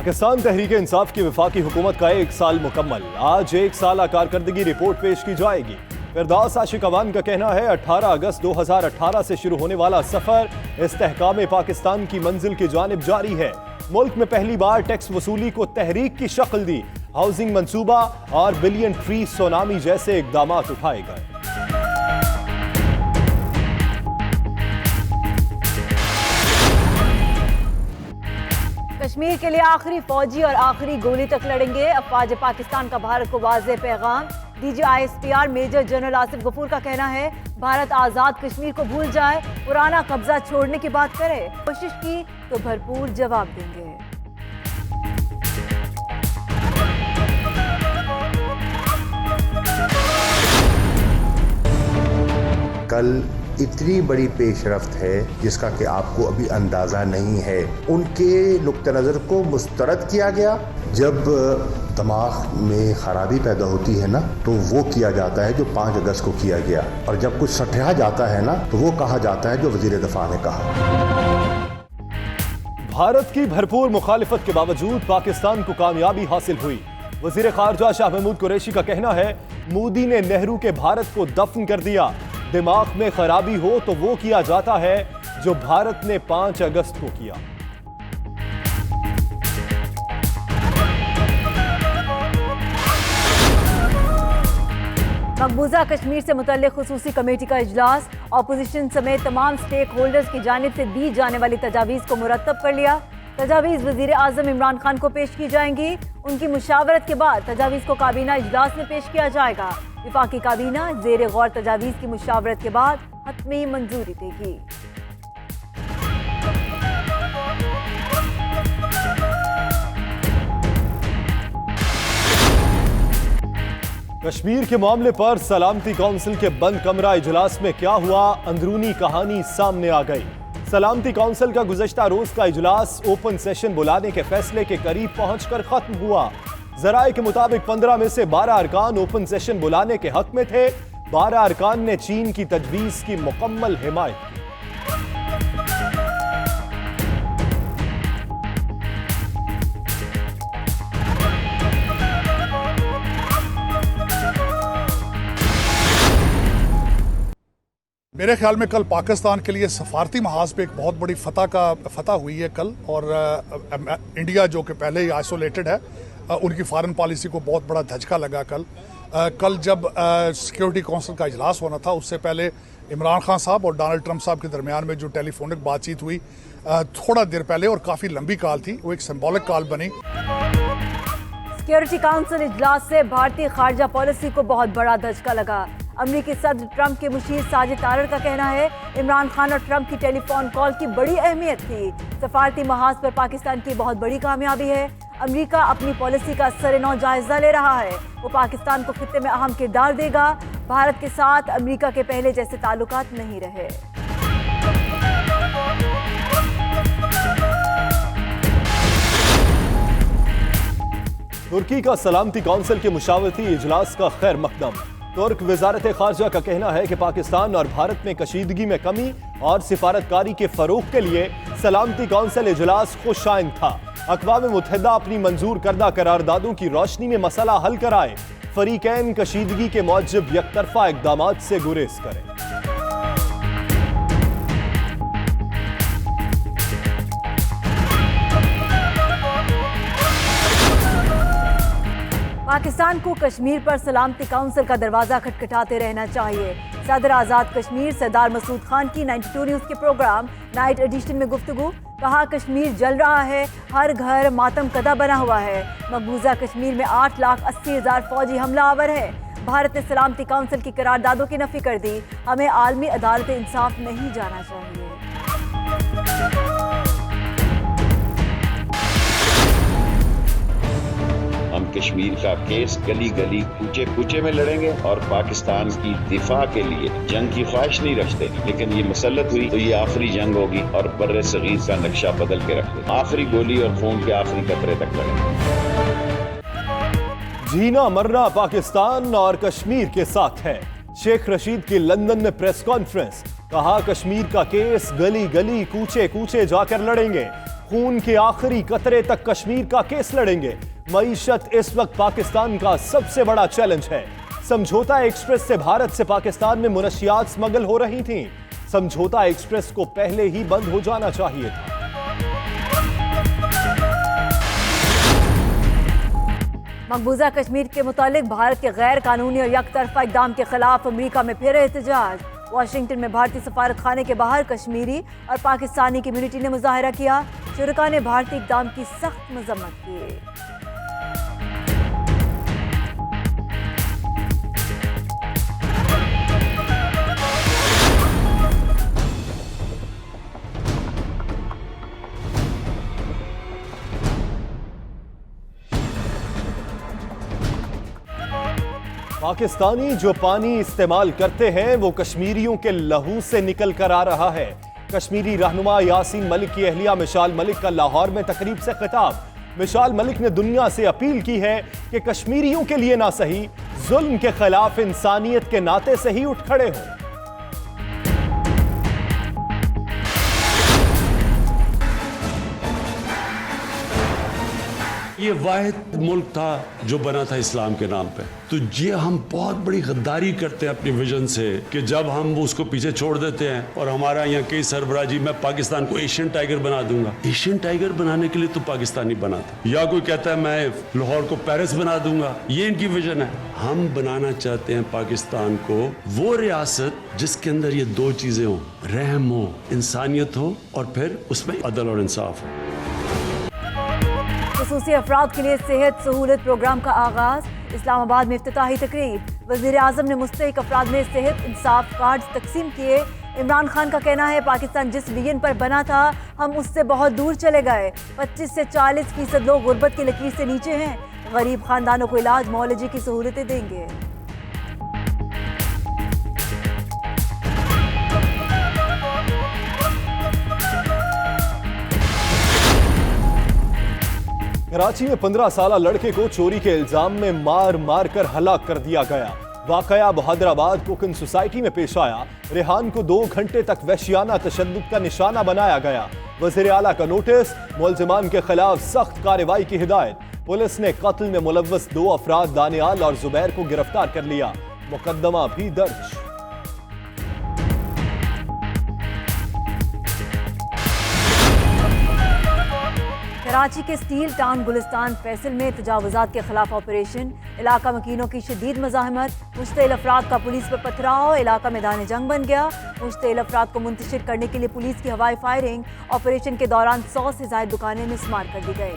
पाकिस्तान तहरीक इंसाफ की वफाकी हुकूमत का 1 साल मुकम्मल। आज 1 साल कारकर्दगी रिपोर्ट पेश की जाएगी। फिरदौस आशिक अवान का कहना है 18 अगस्त 2018 से शुरू होने वाला सफर इस्तेहकाम पाकिस्तान की मंजिल की जानिब जारी है। मुल्क में पहली बार टैक्स वसूली को तहरीक की शक्ल दी। हाउसिंग मंसूबा और बिलियन ट्री सुनामी जैसे इकदाम उठाए गए। कश्मीर के लिए आखिरी फौजी और आखिरी गोली तक लड़ेंगे। अफवाज पाकिस्तान का भारत को वाज़ेह पैगाम। DGISPR major general Asif Ghafoor का कहना है भारत आज़ाद कश्मीर को भूल जाए, पुराना कब्जा छोड़ने की बात करे। कोशिश की तो भरपूर जवाब देंगे। कल इतनी बड़ी पेशरफ्त है जिसका कि आपको अभी अंदाज़ा नहीं है। उनके नुक्ते नज़र को मुस्तरद किया गया। जब दिमाग में खराबी पैदा होती है ना तो वो किया जाता है जो 5 अगस्त को किया गया, और जब कुछ सठिया जाता है ना तो वो कहा जाता है जो वज़ीर दफ़ा ने कहा। भारत की भरपूर मुखालिफत के बावजूद पाकिस्तान को कामयाबी हासिल हुई। वज़ीर ख़ारजा शाह महमूद कुरैशी का कहना है मोदी ने नेहरू के भारत को दफन कर दिया। दिमाग में खराबी हो तो वो किया जाता है जो भारत ने 5 अगस्त को किया। मकबूजा कश्मीर से मुतल्लिक खुसूसी कमेटी का इजलास। ऑपोजिशन समेत तमाम स्टेक होल्डर्स की जानिब से दी जाने वाली तजावीज़ को मुरतब कर लिया। तजावीज़ वज़ीर आज़म इमरान खान को पेश की जाएंगी। उनकी मुशावरत के बाद तजावीज़ को काबीना इजलास में पेश किया जाएगा। विफाकी काबीना ज़ेर गौर तजावीज़ की मुशावरत के बाद हतमी मंजूरी देगी। कश्मीर के मामले पर सलामती काउंसिल के बंद कमरा इजलास में क्या हुआ, अंदरूनी कहानी सामने आ गई। सलामती काउंसिल का गुज़श्ता रोज का इजलास ओपन सेशन बुलाने के फैसले के करीब पहुंचकर खत्म हुआ। जराए के मुताबिक 15 में से 12 अरकान ओपन सेशन बुलाने के हक में थे। 12 अरकान ने चीन की तजवीज़ की मुकम्मल हिमायत की। मेरे ख्याल में कल पाकिस्तान के लिए सफारती महाज पे एक बहुत बड़ी फतह हुई है कल, और इंडिया जो कि पहले ही आइसोलेटेड है उनकी फॉरेन पॉलिसी को बहुत बड़ा धचका लगा। कल जब सिक्योरिटी काउंसिल का इजलास होना था उससे पहले इमरान खान साहब और डोनाल्ड ट्रंप साहब के दरमियान में जो टेलीफोनिक बातचीत हुई थोड़ा देर पहले, और काफ़ी लंबी कॉल थी, वो एक सिंबॉलिक कॉल बनी। सिक्योरिटी काउंसिल इजलास से भारतीय खारजा पॉलिसी को बहुत बड़ा धचका लगा। अमरीकी सदर ट्रंप के मुशीर साजिद तारर का कहना है इमरान खान और ट्रंप की टेलीफोन कॉल की बड़ी अहमियत थी। सफारती महाज पर पाकिस्तान की बहुत बड़ी कामयाबी है। अमरीका अपनी पॉलिसी का सरेनौ जायजा ले रहा है। वो पाकिस्तान को खित्ते में अहम किरदार देगा। भारत के साथ अमरीका के पहले जैसे ताल्लुकात नहीं रहे। तुर्की का सलामती काउंसिल के मुशावरती इजलास का खैर मकदम। तुर्क वजारत खारजा का कहना है कि पाकिस्तान और भारत में कशीदगी में कमी और सिफारतकारी के फरोग के लिए सलामती काउंसिल इजलास खुशाइन था। अक़वाम मुत्तहिदा अपनी मंजूर करदा करारदादों की रोशनी में मसला हल कराए। फरीकैन कशीदगी के मौजब यकतरफा इक़दामात से गुरेज करें। पाकिस्तान को कश्मीर पर सलामती काउंसिल का दरवाजा खटखटाते रहना चाहिए। सदर आज़ाद कश्मीर सरदार मसूद खान की 92 न्यूज़ के प्रोग्राम नाइट एडिशन में गुफ्तगू। कहा कश्मीर जल रहा है, हर घर मातम कदा बना हुआ है। मकबूजा कश्मीर में 8,80,000 फौजी हमलावर है। भारत ने सलामती काउंसिल की करारदादों की नफी कर दी। हमें आलमी अदालत इंसाफ नहीं जाना चाहिए। हम कश्मीर का केस गली गली कूचे कूचे में लड़ेंगे और पाकिस्तान की दिफा के लिए जंग की ख्वाहिश नहीं रखते, लेकिन ये मसलत हुई तो ये आखिरी जंग होगी और बर्रे सगीर का नक्शा बदल के रख दे। आखिरी गोली और खून के आखिरी कतरे तक लड़ेंगे। जीना मरना पाकिस्तान और कश्मीर के साथ है। शेख रशीद की लंदन में प्रेस कॉन्फ्रेंस। कहा कश्मीर का केस गली गली कूचे कूचे जाकर लड़ेंगे। खून के आखिरी कतरे तक कश्मीर का केस लड़ेंगे। मईशत इस वक्त पाकिस्तान का सबसे बड़ा चैलेंज है। समझौता एक्सप्रेस से भारत से पाकिस्तान में मुनशियात स्मगल हो रही थीं। समझौता एक्सप्रेस को पहले ही बंद हो जाना चाहिए था। मकबूजा कश्मीर के मुतालिक भारत के गैर कानूनी और यकतरफा इक़दाम के खिलाफ अमेरिका में फिर एहतजाज। वाशिंगटन में भारतीय सफारत खाने के बाहर कश्मीरी और पाकिस्तानी कम्युनिटी ने मुजाहरा किया। शुरका ने भारतीय इक़दाम की सख्त मजम्मत की। पाकिस्तानी जो पानी इस्तेमाल करते हैं वो कश्मीरियों के लहू से निकल कर आ रहा है। कश्मीरी रहनुमा यासीन मलिक की अहलिया मिशाल मलिक का लाहौर में तकरीब से खिताब। मिशाल मलिक ने दुनिया से अपील की है कि कश्मीरियों के लिए ना सही, जुल्म के खिलाफ इंसानियत के नाते से ही उठ खड़े हों। ये वाहिद मुल्क था जो बना था इस्लाम के नाम पे। तो ये हम बहुत बड़ी गद्दारी करते हैं अपनी विजन से कि जब हम उसको पीछे छोड़ देते हैं और हमारा यहाँ कई सरबराजी, मैं पाकिस्तान को एशियन टाइगर बना दूंगा। एशियन टाइगर बनाने के लिए तो पाकिस्तानी बना था, या कोई कहता है मैं लाहौर को पेरिस बना दूंगा। ये इनकी विजन है। हम बनाना चाहते हैं पाकिस्तान को वो रियासत जिसके अंदर ये दो चीजें हो, रहम हो, इंसानियत हो और फिर उसमें अदल और इंसाफ हो। खुसूसी अफराद के लिए सेहत सहूलत प्रोग्राम का आगाज। इस्लामाबाद में इफ्तिताही तकरीब। वज़ीर आज़म ने मुस्तहिक अफराद में सेहत इंसाफ कार्ड तकसीम किए। इमरान खान का कहना है पाकिस्तान जिस विजन पर बना था हम उससे बहुत दूर चले गए। 25 से 40% लोग गुर्बत की लकीर से नीचे हैं। गरीब खानदानों को इलाज मौलजी की सहूलतें देंगे। कराची में 15 साला लड़के को चोरी के इल्जाम में मार मार कर हलाक कर दिया गया। वाकया बहादुराबाद कोकन सोसाइटी में पेश आया। रेहान को 2 घंटे तक वहशियाना तशद्दुद का निशाना बनाया गया। वज़ीर आला का नोटिस, मुलजिमान के खिलाफ सख्त कार्रवाई की हिदायत। पुलिस ने कत्ल में मुलव्वस 2 अफराद दानियाल और जुबैर को गिरफ्तार कर लिया। मुकदमा भी दर्ज। कराची के स्टील टाउन गुलिस्तान फैसल में तजावुजात के खिलाफ ऑपरेशन। इलाका मकीनों की शदीद मज़ाहमत। मुश्तिल अफराद का पुलिस पर पथराव। इलाका मैदान जंग बन गया। मुश्तिल अफराद को मुंतशिर करने के लिए पुलिस की हवाई फायरिंग। ऑपरेशन के दौरान 100 से ज़ायद दुकानें मिसमार कर दी गई।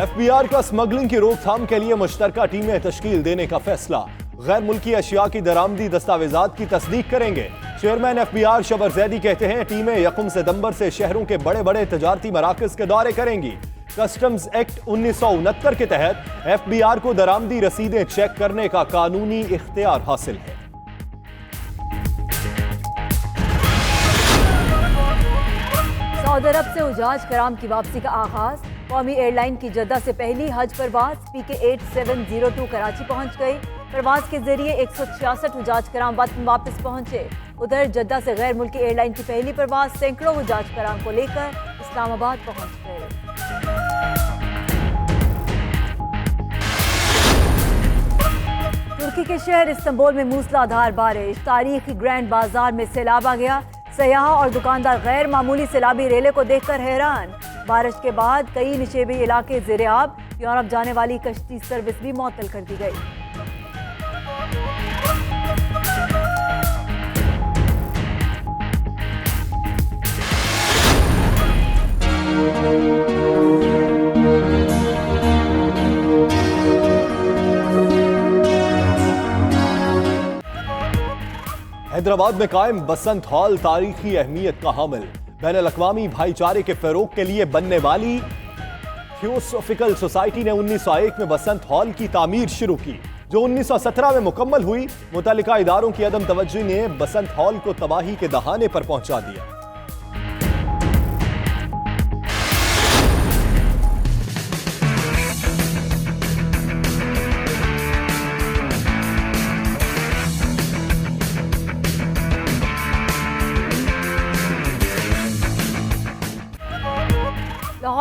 FBI का स्मगलिंग की रोकथाम के लिए मुश्तरका टीमें तश्कील देने का फैसला। गैर मुल्की अशिया की दरामदी दस्तावेजात की तस्दीक करेंगे। चेयरमैन FBI शबर जैदी कहते हैं टीमें 1 सितंबर से शहरों के बड़े बड़े तजारती मराकज के दौरे करेंगी। कस्टम्स एक्ट 1969 के तहत FBI को दरामदी रसीदें चेक करने का कानूनी इख्तियार हासिल है। सऊदी अरब से हुजाज कराम की वापसी का आगाज। कौमी एयरलाइन की जद्दा से पहली हज परवाज PK 8702 कराची पहुंच गई। परवाज के जरिए 166 हुजाज कराम वतन वापस पहुंचे। उधर जद्दा से गैर मुल्की एयरलाइन की पहली परवाज सैकड़ों हुजाज कराम को लेकर इस्लामाबाद पहुंच गए। तुर्की के शहर इस्तांबुल में मूसलाधार बारिश। तारीखी ग्रैंड बाजार में सैलाब आ गया। सयाह और दुकानदार गैर मामूली सैलाबी रेले को देखकर हैरान। बारिश के बाद कई निशेबी इलाके ज़ेर-ए-आब। यूरोप जाने वाली कश्ती सर्विस भी मुअत्तल कर दी गई। हैदराबाद में कायम बसंत हॉल तारीखी अहमियत का हामिल। बैनुल-अक़वामी भाईचारे के फरोग के लिए बनने वाली थियोसॉफिकल सोसाइटी ने 1901 में बसंत हॉल की तामीर शुरू की, जो 1917 में मुकम्मल हुई। मुतल्लिका इदारों की अदम तवज्जुही ने बसंत हॉल को तबाही के दहाने पर पहुंचा दिया।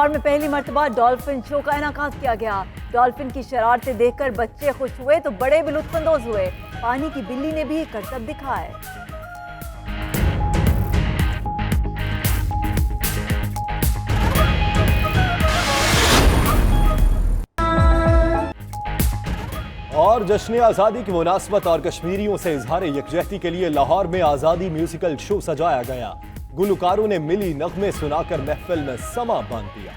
लाहौर में पहली मर्तबा डॉल्फिन शो का इनाकाद किया गया। डॉल्फिन की शरारतें देखकर बच्चे खुश हुए तो बड़े भी लुत्फानंदोज हुए। पानी की बिल्ली ने भी करतब दिखाए। और जश्न आज़ादी की मुनासबत और कश्मीरियों से इजहार यकजहती के लिए लाहौर में आज़ादी म्यूजिकल शो सजाया गया। गुलकारों ने मिली नगमे सुनाकर महफिल में समा बांध दिया।